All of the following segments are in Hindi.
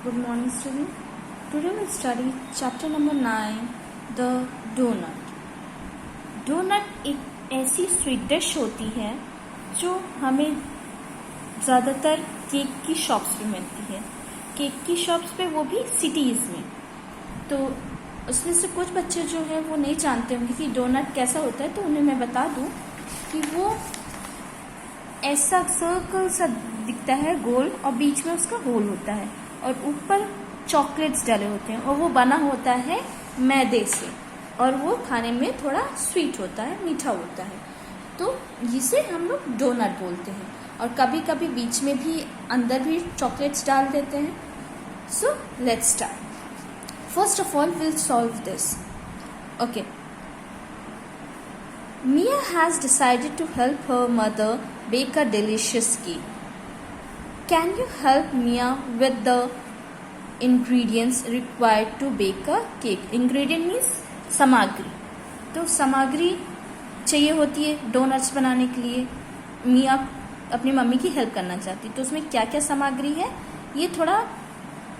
Good morning, student. Today we'll study chapter number 9, the donut. Donut एक ऐसी स्वीट डिश होती है जो हमें ज़्यादातर केक की शॉप्स पे मिलती है. केक की शॉप्स पे, वो भी सिटीज़ में. तो उसमें से कुछ बच्चे जो है वो नहीं जानते होंगे कि डोनट कैसा होता है, तो उन्हें मैं बता दूं कि वो ऐसा सर्कल सा दिखता है, गोल, और बीच में उसका होल होता है और ऊपर चॉकलेट्स डाले होते हैं और वो बना होता है मैदे से और वो खाने में थोड़ा स्वीट होता है, मीठा होता है. तो इसे हम लोग डोनट बोलते हैं और कभी कभी बीच में भी अंदर भी चॉकलेट्स डाल देते हैं. So let's start. First of all will solve this. Okay. Mia has decided to help her mother bake a delicious cake. Can you help Mia with the ingredients required to bake a cake? Ingredient means सामग्री. तो सामग्री चाहिए होती है डोनट्स बनाने के लिए. मिया अपनी मम्मी की हेल्प करना चाहती है, तो उसमें क्या क्या सामग्री है ये थोड़ा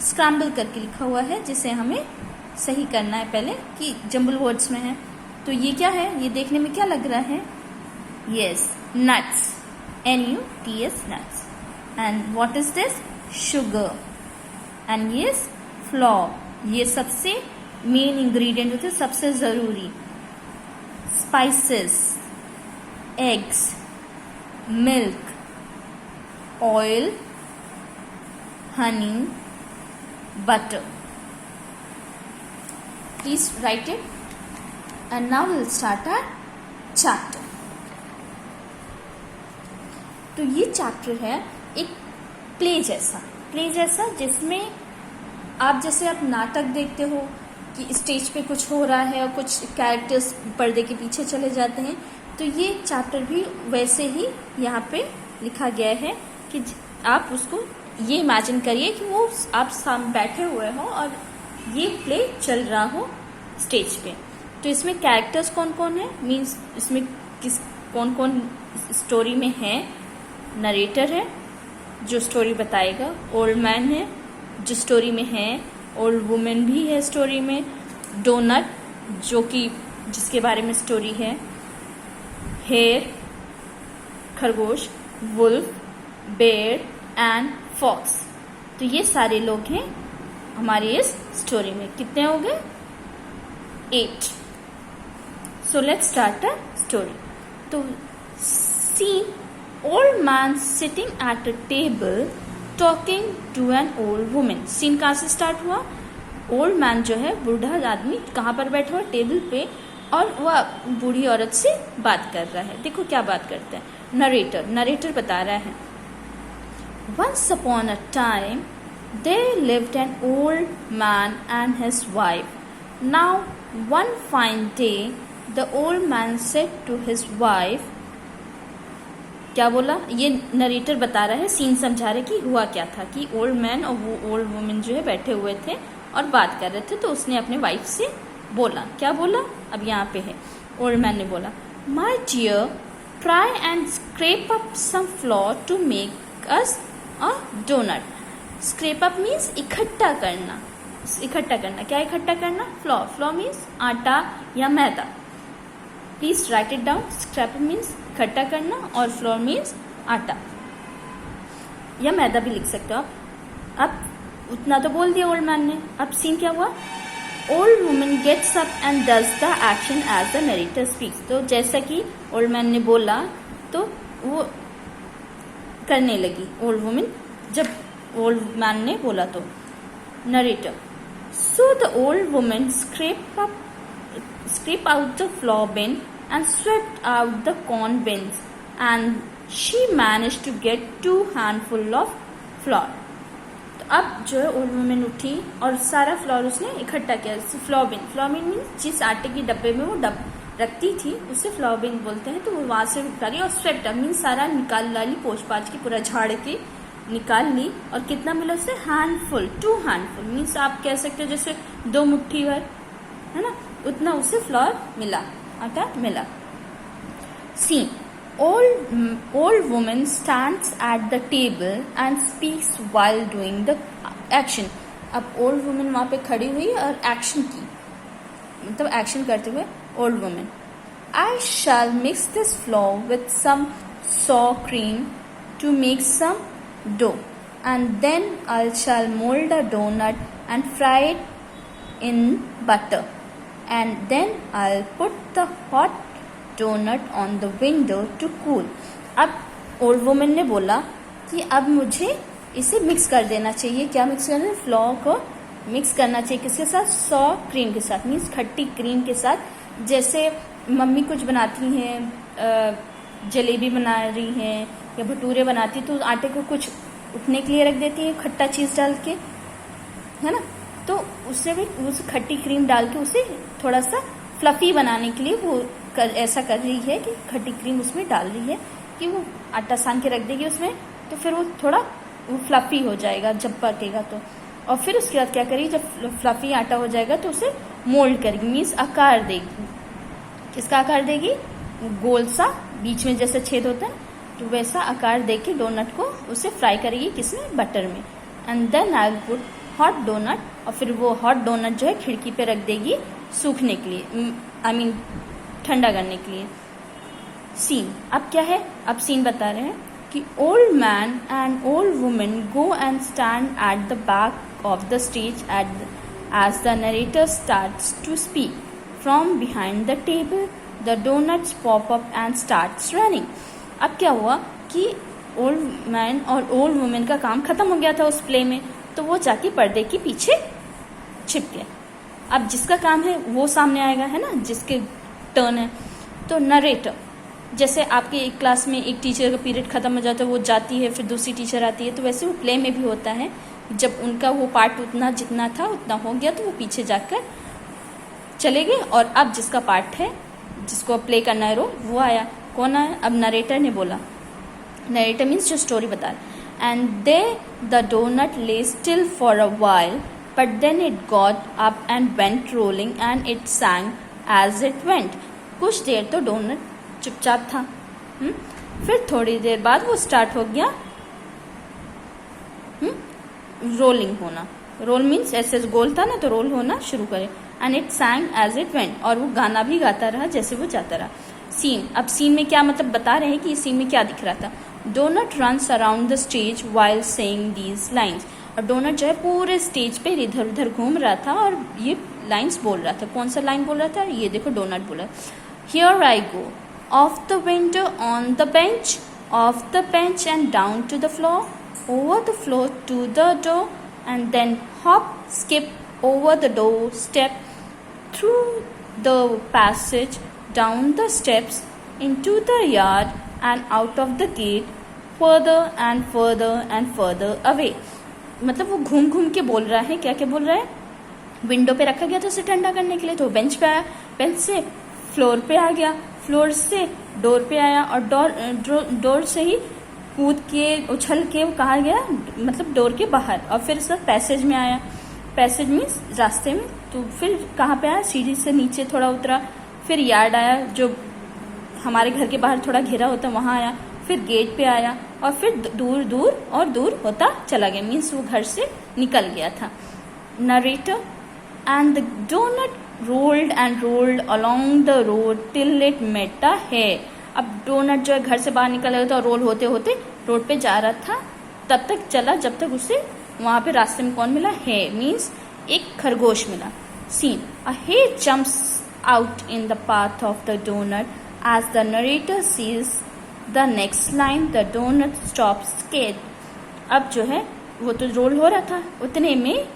स्क्रैम्बल करके लिखा हुआ है, जिसे हमें सही करना है पहले कि जंबल वर्ड्स में है. तो ये क्या है, ये देखने में क्या लग रहा है? Yes, nuts. NUTS, nuts. And what is this? Sugar. And yes, flour. ये सबसे मेन इंग्रेडिएंट होते हैं, सबसे जरूरी. Spices, eggs, milk, oil, Honey, butter. Please write it. And now we'll start our chapter. तो ये चैप्टर है एक प्ले जैसा जिसमें आप जैसे आप नाटक देखते हो कि स्टेज पे कुछ हो रहा है और कुछ कैरेक्टर्स पर्दे के पीछे चले जाते हैं, तो ये चैप्टर भी वैसे ही यहाँ पे लिखा गया है कि आप उसको ये इमेजिन करिए कि वो आप सामने बैठे हुए हो और ये प्ले चल रहा हो स्टेज पे. तो इसमें कैरेक्टर्स कौन कौन है, मीन्स इसमें कौन कौन स्टोरी में है. नरेटर है जो स्टोरी बताएगा, ओल्ड मैन है जो स्टोरी में है, ओल्ड वुमेन भी है स्टोरी में, डोनट जो कि जिसके बारे में स्टोरी है, हेयर खरगोश, वुल्फ, बेयर एंड फॉक्स. तो ये सारे लोग हैं हमारी इस स्टोरी में. कितने हो गए? 8. So let's start the story. तो scene, old man sitting at a table talking to an old woman. Scene कहाँ से स्टार्ट हुआ? ओल्ड मैन जो है, बूढ़ा आदमी कहाँ पर बैठा हुआ? टेबल पे, और वह बूढ़ी औरत से बात कर रहा है. देखो क्या बात करता है. नरेटर बता रहा है. Once upon a time there lived an old man and his wife. Now one fine day the old man said to his wife. क्या बोला? ये नरेटर बता रहा है, सीन समझा रहा है कि हुआ क्या था. कि ओल्ड मैन और वो ओल्ड वुमेन जो है बैठे हुए थे और बात कर रहे थे, तो उसने अपने वाइफ से बोला. क्या बोला? अब यहाँ पे है. ओल्ड मैन ने बोला, my dear, try and scrape up some flour to make us a doughnut. Scrape up means इकट्ठा करना. क्या इकट्ठा करना? फ्लोर मीन्स आटा या मैदा. Please write it down. Scrape means इकट्ठा करना और फ्लोर मीन्स आटा या मैदा भी लिख सकते हो आप. अब उतना तो बोल दिया ओल्ड मैन ने. अब सीन क्या हुआ? Old woman gets up and does the action as the narrator speaks. तो जैसा कि ओल्ड मैन ने बोला तो वो करने लगी ओल्ड वुमन. जब ओल्ड मैन ने बोला तो narrator. So the old woman scraped out the flour bin and swept out the corn bins, and she managed to get 2 handful of flour. तो अब जो है ओल्ड वुमेन उठी और सारा फ्लोर उसने इकट्ठा किया. फ्लोर बिन मीन्स जिस आटे के डब्बे में वो रखती थी उसे फ्लोर बिन बोलते हैं. तो वो वहां से उठाली और स्वेप्ट मीन्स सारा निकाल डाली, पोंछ पाछ के पूरा झाड़ के निकाल ली. और कितना मिला उसे? हैंडफुल. 2 हैंडफुल मीन्स आप कह सकते हो जैसे 2 मुट्ठी भर, है ना, उतना उसे फ्लोर मिला, आटा मिला. Scene, old woman stands at the table and speaks while doing the action. अब ओल्ड वुमेन वहाँ पे खड़ी हुई और एक्शन की, मतलब एक्शन करते हुए old women, I shall mix this flour with some sour cream to make some dough and then I shall mould a doughnut and fry it in butter and then I put the hot doughnut on the window to cool. अब ओल्ड वुमेन ने बोला कि अब मुझे इसे मिक्स कर देना चाहिए। क्या मिक्स करना है? फ्लोर को मिक्स करना चाहिए। किसके साथ? सॉ क्रीम के साथ, मीन्स खट्टी क्रीम के साथ। जैसे मम्मी कुछ बनाती हैं, जलेबी बना रही हैं या भटूरे बनाती, तो आटे को कुछ उठने के लिए रख देती है खट्टा चीज़ डाल के, है ना। तो उससे भी उस खट्टी क्रीम डाल के उसे थोड़ा सा फ्लफी बनाने के लिए वो ऐसा कर रही है कि खट्टी क्रीम उसमें डाल रही है कि वो आटा सान के रख देगी उसमें, तो फिर वो थोड़ा वो फ्लफी हो जाएगा जब पकेगा तो। और फिर उसके बाद क्या करेगी, जब फ्लफी आटा हो जाएगा तो उसे मोल्ड करेगी, मीन्स आकार देगी। किसका आकार देगी? गोल सा, बीच में जैसे छेद होता है तो वैसा आकार दे के डोनट को उसे फ्राई करेगी, किसमें? बटर में। And then I put hot doughnut, और फिर वो हॉट डोनट जो है खिड़की पे रख देगी सूखने के लिए, आई मीन ठंडा करने के लिए। सीन अब क्या है? अब सीन बता रहे हैं कि old man and old women go and stand at the back of the stage as the narrator starts to speak from behind the table the doughnuts pop up and starts running. अब क्या हुआ कि ओल्ड मैन और ओल्ड वुमेन का काम खत्म हो गया था उस प्ले में, तो वो जाके पर्दे के पीछे छिप गया। अब जिसका काम है वो सामने आएगा, है ना, जिसके टर्न है। तो नरेटर, जैसे आपके एक क्लास में एक टीचर का पीरियड खत्म हो जाता है, वो जाती है, फिर दूसरी टीचर आती है, तो वैसे वो प्ले में भी होता है। जब उनका वो पार्ट उतना जितना था उतना हो गया तो वो पीछे जाकर चले गए, और अब जिसका पार्ट है, जिसको प्ले करना है रोल, वो आया। कौन आया? अब नरेटर ने बोला, नरेटर मीन्स जो स्टोरी बता रहा। And they the doughnut lay still for a while but then it got up and went rolling and it sang as it went. कुछ देर तो डोनट चुपचाप था, फिर थोड़ी देर बाद वो स्टार्ट हो गया रोलिंग होना। रोल मीन्स ऐसे गोल था ना, तो रोल होना शुरू करे। And it sang as it went, और वो गाना भी गाता रहा जैसे वो जाता रहा। सीन, अब सीन में क्या मतलब बता रहे हैं कि इस सीन में क्या दिख रहा था। Doughnut runs around the stage while saying these lines, और डोनट जो है पूरे स्टेज पे इधर उधर घूम रहा था और ये लाइन्स बोल रहा था। कौन सा लाइन बोल रहा था? ये देखो, डोनट बोला, here I go off the window, on the bench, off the bench and down to the floor, over the floor to the door, and then hop, skip over the door step, through the passage, down the steps, into the yard and out of the gate, further and further and further away। मतलब वो घूम घूम के बोल रहा है। क्या क्या बोल रहा है? विंडो पे रखा गया था उसे ठंडा करने के लिए, तो बेंच पे आया, बेंच से फ्लोर पे आ गया, फ्लोर से डोर पे आया, और डोर से ही कूद के उछल के वो कहाँ गया? मतलब डोर के बाहर। और फिर सब पैसेज में आया, पैसेज मीन्स रास्ते में, तो फिर कहाँ पे आया? सीढ़ी से नीचे थोड़ा उतरा, फिर यार्ड आया, जो हमारे घर के बाहर थोड़ा घेरा होता है वहाँ आया, फिर गेट पे आया, और फिर दूर दूर और दूर होता चला गया, मीन्स वो घर से निकल गया था। Narrator and the doughnut rolled and rolled along the road till it met a hare। अब डोनट जो है घर से बाहर निकल गया था और रोल होते होते रोड पे जा रहा था, तब तक चला जब तक उसे वहां पे रास्ते में कौन मिला? हेयर मीन्स एक खरगोश मिला। Scene, a hare jumps out in the path of the doughnut as the narrator says the next line the doughnut stops scared. अब जो है वो तो रोल हो रहा था, उतने में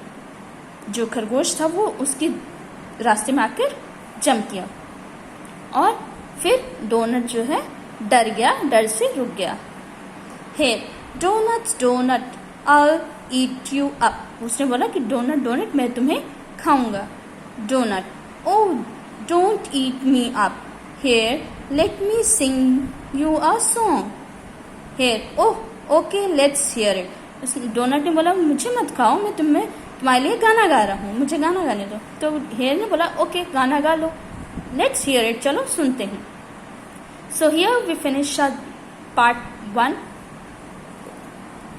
जो खरगोश था वो उसकी रास्ते में आकर जंप किया, और फिर डोनट जो है डर गया, डर से रुक गया। Hey doughnuts doughnut I eat you up, उसने बोला कि डोनट डोनट मैं तुम्हें खाऊंगा। Doughnut, oh don't eat me up, here let me sing you a song. Here, oh okay let's hear it. Doughnut ने बोला मुझे मत खाओ, मैं तुम्हारे लिए गाना गा रहा हूँ, मुझे गाना गाने दो। तो हेयर ने बोला ओके गाना गा लो, लेट्स हियर इट, चलो सुनते हैं। So here we finish part 1